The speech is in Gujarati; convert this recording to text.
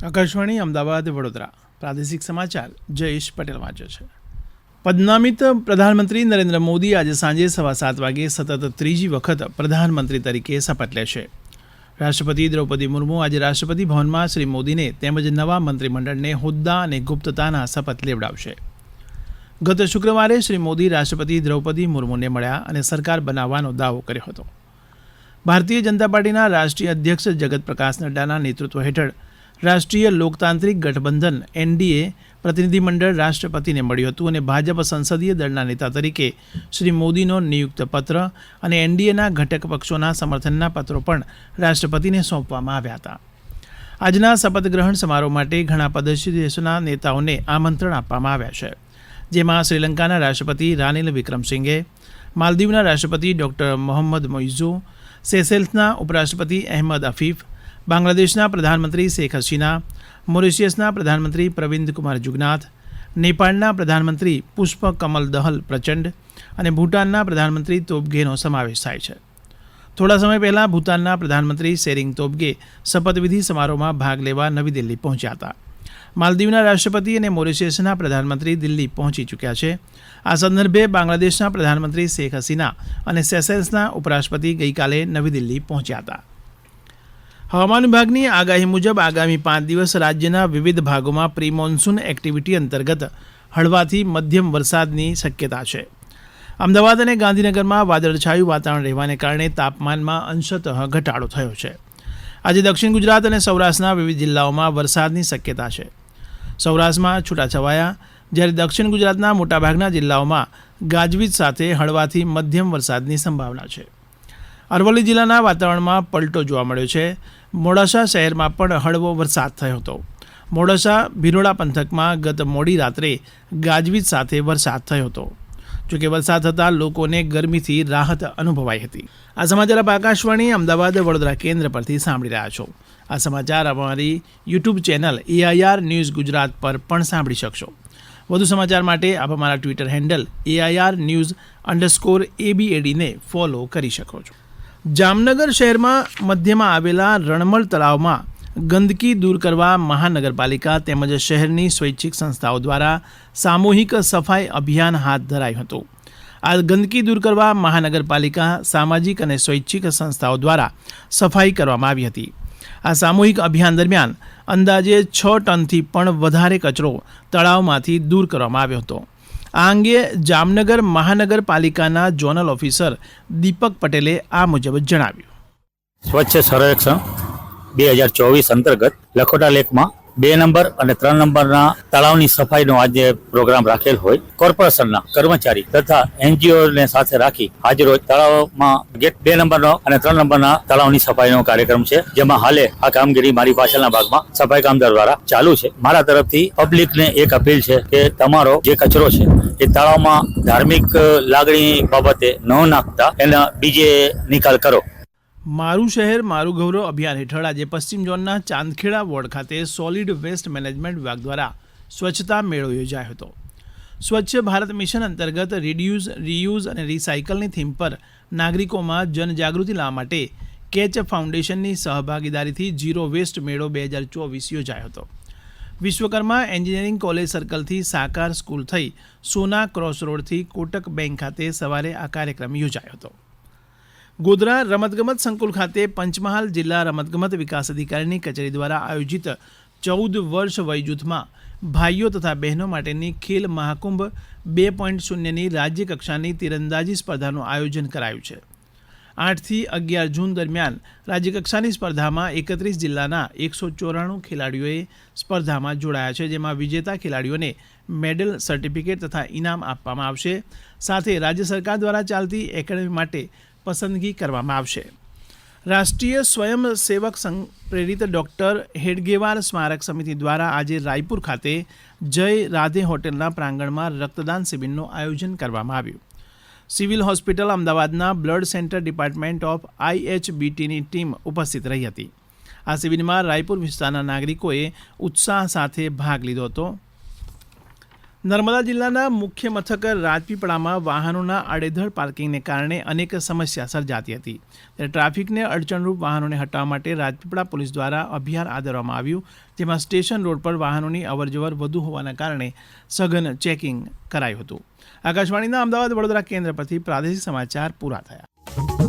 આકાશવાણી અમદાવાદ વડોદરા પ્રાદેશિક સમાચાર જયેશ પટેલ વાંચે છે. પદનામિત પ્રધાનમંત્રી નરેન્દ્ર મોદી આજે સાંજે 7:15 વાગે સતત ત્રીજી વખત પ્રધાનમંત્રી તરીકે શપથ લેશે. રાષ્ટ્રપતિ દ્રૌપદી મુર્મુ આજે રાષ્ટ્રપતિ ભવનમાં શ્રી મોદીને તેમજ નવા મંત્રીમંડળને હોદ્દા અને ગુપ્તતાના શપથ લેવડાવશે. ગત શુક્રવારે શ્રી મોદી રાષ્ટ્રપતિ દ્રૌપદી મુર્મુને મળ્યા અને સરકાર બનાવવાનો દાવો કર્યો હતો. ભારતીય જનતા પાર્ટીના રાષ્ટ્રીય અધ્યક્ષ જગત પ્રકાશ નડ્ડાના નેતૃત્વ હેઠળ રાષ્ટ્રીય લોકતાંત્રિક ગઠબંધન એનડીએ પ્રતિનિધિમંડળ રાષ્ટ્રપતિને મળ્યું હતું અને ભાજપ સંસદીય દળના નેતા તરીકે શ્રી મોદીનો નિયુક્ત પત્ર અને એનડીએના ઘટક પક્ષોના સમર્થનના પત્રો પણ રાષ્ટ્રપતિને સોંપવામાં આવ્યા હતા. આજના શપથ ગ્રહણ સમારોહ માટે ઘણા પડોશી દેશોના નેતાઓને આમંત્રણ આપવામાં આવ્યા છે, જેમાં શ્રીલંકાના રાષ્ટ્રપતિ રાનિલ વિક્રમસિંઘે, માલદીવના રાષ્ટ્રપતિ ડોક્ટર મોહમ્મદ મોઇઝુ, સેશેલ્સના ઉપરાષ્ટ્રપતિ અહેમદ અફીફ, બાંગ્લાદેશના પ્રધાનમંત્રી શેખ હસીના, મોરિશિયસના પ્રધાનમંત્રી પ્રવિંદ કુમાર જુગનાથ, નેપાળના પ્રધાનમંત્રી પુષ્પ કમલ દહલ પ્રચંડ અને ભૂટાનના પ્રધાનમંત્રી તોબગેનો સમાવેશ થાય છે. થોડા સમય પહેલાં ભૂતાનના પ્રધાનમંત્રી શેરિંગ તોબગે શપથવિધિ સમારોહમાં ભાગ લેવા નવી દિલ્હી પહોંચ્યા હતા. માલદીવના રાષ્ટ્રપતિ અને મોરિશિયસના પ્રધાનમંત્રી દિલ્હી પહોંચી ચૂક્યા છે. આ સંદર્ભે બાંગ્લાદેશના પ્રધાનમંત્રી શેખ હસીના અને સેશેલ્સના ઉપરાષ્ટ્રપતિ ગઈકાલે નવી દિલ્હી પહોંચ્યા હતા. હવામાન વિભાગની આગાહી મુજબ આગામી 5 દિવસ રાજ્યના વિવિધ ભાગોમાં પ્રી મોન્સૂન એક્ટિવિટી અંતર્ગત હળવાથી મધ્યમ વરસાદની શક્યતા છે. અમદાવાદ અને ગાંધીનગરમાં વાદળછાયું વાતાવરણ રહેવાને કારણે તાપમાનમાં અંશતઃ ઘટાડો થયો છે. આજે દક્ષિણ ગુજરાત અને સૌરાષ્ટ્રના વિવિધ જિલ્લાઓમાં વરસાદની શક્યતા છે. સૌરાષ્ટ્રમાં છૂટાછવાયા, જ્યારે દક્ષિણ ગુજરાતના મોટાભાગના જિલ્લાઓમાં ગાજવીજ સાથે હળવાથી મધ્યમ વરસાદની સંભાવના છે. અરવલ્લી જિલ્લાના વાતાવરણમાં પલટો જોવા મળ્યો છે. મોડાસા શહેરમાં પણ હળવો વરસાદ થયો હતો. મોડાસા ભિલોડા પંથકમાં ગત મોડી રાત્રે ગાજવીજ સાથે વરસાદ થયો હતો. જોકે વરસાદ થતાં લોકોને ગરમીથી રાહત અનુભવાઈ હતી. આ સમાચાર આપ આકાશવાણી અમદાવાદ વડોદરા કેન્દ્ર પરથી સાંભળી રહ્યા છો. આ સમાચાર અમારી YouTube channel AIR news Gujarat પર પણ સાંભળી શકશો. વધુ સમાચાર માટે આપ અમારા ટ્વિટર હેન્ડલ AIR_ABAD ને ફોલો કરી શકો છો. જામનગર શહેરમાં મધ્યમાં આવેલા રણમલ તળાવમાં ગંદકી દૂર કરવા મહાનગરપાલિકા તેમજ શહેરની સ્વૈચ્છિક સંસ્થાઓ દ્વારા સામૂહિક સફાઈ અભિયાન હાથ ધરાયું હતું. આ ગંદકી દૂર કરવા મહાનગરપાલિકા, સામાજિક અને સ્વૈચ્છિક સંસ્થાઓ દ્વારા સફાઈ કરવામાં આવી હતી. આ સામૂહિક અભિયાન દરમિયાન અંદાજે 6 ટનથી પણ વધારે કચરો તળાવમાંથી દૂર કરવામાં આવ્યો હતો. આ અંગે જામનગર મહાનગરપાલિકાના ઝોનલ ઓફિસર દીપક પટેલે આ મુજબ જણાવ્યું. સ્વચ્છ સર્વેક્ષણ 2024 અંતર્ગત લખોટા લેકમાં 2 નંબર અને 3 નંબરના તળાવની સફાઈનો આજે પ્રોગ્રામ રાખેલ હોય. કોર્પોરેશનના કર્મચારી તથા NGO ને સાથે રાખી આજરોજ તળાવમાં ગેટ 2 નંબરનો અને 3 નંબરના તળાવની સફાઈનો કાર્યક્રમ છે, જેમાં હાલે આ કામગીરી મારી પાછળના ભાગમાં સફાઈ કામદાર દ્વારા ચાલુ છે. મારા તરફથી પબ્લિકને એક અપીલ છે કે તમારો જે કચરો છે એ તળાવમાં ધાર્મિક લાગણી બાબતે ન નાખતા એના બીજે નિકાલ કરો. મારું શહેર મારું ગૌરવ અભિયાન હેઠળ આજે પશ્ચિમ ઝોનના ચાંદખેડા વોર્ડ ખાતે સોલિડ વેસ્ટ મેનેજમેન્ટ વિભાગ દ્વારા સ્વચ્છતા મેળો યોજાયો હતો. સ્વચ્છ ભારત મિશન અંતર્ગત રિડ્યુસ, રીયુઝ અને રિસાયકલની થીમ પર નાગરિકોમાં જનજાગૃતિ લાવવા માટે કેચ ફાઉન્ડેશનની સહભાગીદારીથી ઝીરો વેસ્ટ મેળો 2024 યોજાયો હતો. વિશ્વકર્મા એન્જિનિયરિંગ કોલેજ સર્કલથી સાકાર સ્કૂલ થઈ સોના ક્રોસ રોડથી કોટક બેંક ખાતે સવારે આ કાર્યક્રમ યોજાયો હતો. ગોધરા રમતગમત સંકુલ ખાતે પંચમહાલ જિલ્લા રમતગમત વિકાસ અધિકારીની કચેરી દ્વારા આયોજિત 14 વર્ષ વયજૂથમાં ભાઈઓ તથા બહેનો માટેની ખેલ મહાકુંભ 2.0ની રાજ્ય કક્ષાની તીરંદાજી સ્પર્ધાનું આયોજન કરાયું છે. 8 થી 11 જૂન દરમિયાન રાજ્યકક્ષાની સ્પર્ધામાં 31 જિલ્લાના 194 ખેલાડીઓએ સ્પર્ધામાં જોડાયા છે, જેમાં વિજેતા ખેલાડીઓને મેડલ, સર્ટિફિકેટ તથા ઇનામ આપવામાં આવશે. સાથે રાજ્ય સરકાર દ્વારા ચાલતી એકેડમી માટે પસંદગી કરવામાં આવશે. રાષ્ટ્રીય સ્વયંસેવક સંઘ પ્રેરિત ડૉક્ટર હેડગેવાર સ્મારક સમિતિ દ્વારા આજે રાયપુર ખાતે જય રાધે હોટેલના પ્રાંગણમાં રક્તદાન શિબિરનું આયોજન કરવામાં આવ્યું. સિવિલ હોસ્પિટલ અમદાવાદના બ્લડ સેન્ટર ડિપાર્ટમેન્ટ ઓફ IHBTની ટીમ ઉપસ્થિત રહી હતી. આ શિબિરમાં રાયપુર વિસ્તારના નાગરિકોએ ઉત્સાહ સાથે ભાગ લીધો હતો. નર્મદા જિલ્લાના મુખ્ય મથક રાજપીપળામાં વાહનોના આડેધડ પાર્કિંગને કારણે અનેક સમસ્યા સર્જાતી હતી ત્યારે ટ્રાફિકને અડચણરૂપ વાહનોને હટાવવા માટે રાજપીપળા પોલીસ દ્વારા અભિયાન આદરવામાં આવ્યું, જેમાં સ્ટેશન રોડ પર વાહનોની અવરજવર વધુ હોવાના કારણે સઘન ચેકિંગ કરાયું હતું. આકાશવાણીના અમદાવાદ વડોદરા કેન્દ્ર પરથી પ્રાદેશિક સમાચાર પૂરા થયા.